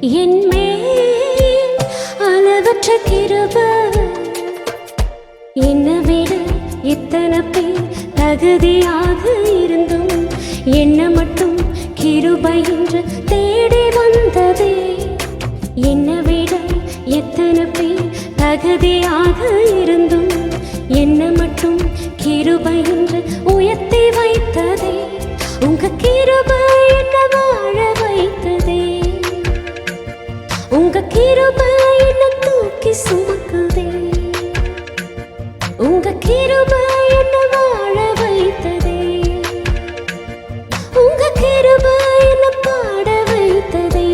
என் மேல் அளவற்ற கிருபை என்னை விட எத்தனை பேர் தகுதியாக இருந்தும் என்னை மட்டும் கிருபை என்று தேடி வந்ததே. என்னை விட எத்தனை பேர் தகுதியாக இருந்தும் என்னை மட்டும் கிருபை என்று உயர்த்தி வைத்ததே. உங்க கிருபை என்னை வாழ வைத்ததே. உங்க கிருபை என்னை தூக்கி சுமக்குதே. உங்க கிருபை என்னை வாழ வைத்ததே. உங்க கிருபை என்னை பாட வைத்ததே.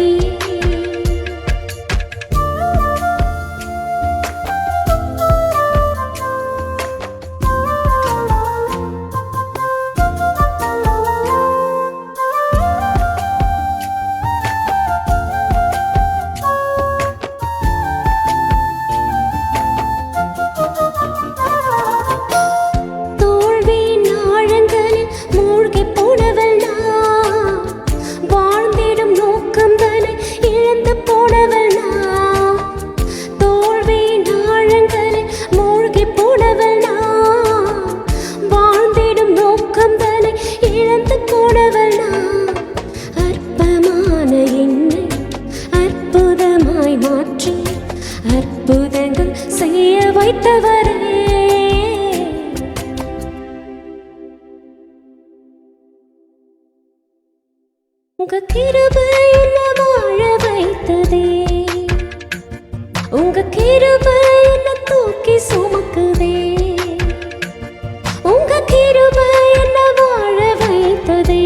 அற்புதங்கள் செய்ய வைத்தவரே. உங்க கிருபை என்னை வாழ வைத்ததே. உங்க கிருபை என்னை தூக்கி சுமக்குதே. உங்க கிருபை என்னை வாழ வைத்ததே.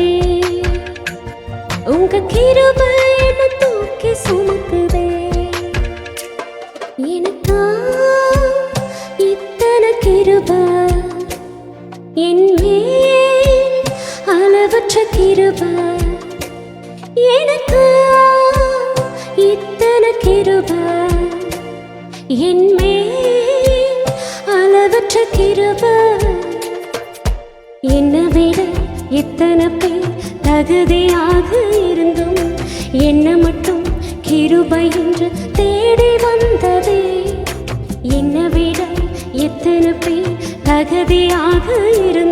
உங்க கிருபை என்னை தூக்கி சுமக்குதே. எனக்கா இத்தனை கிருபை என் மேல் அளவற்ற கிருபை. எனக்கா இத்தனை கிருபை என் மேல் அளவற்ற கிருபை. என்னை விட எத்தனை பேர் தகுதியாக இருந்தும் என்னை மட்டும் கிருபை என்று தேடி வந்ததே. என்னை விட எத்தனை பேர் தகுதியாக இருந்தும்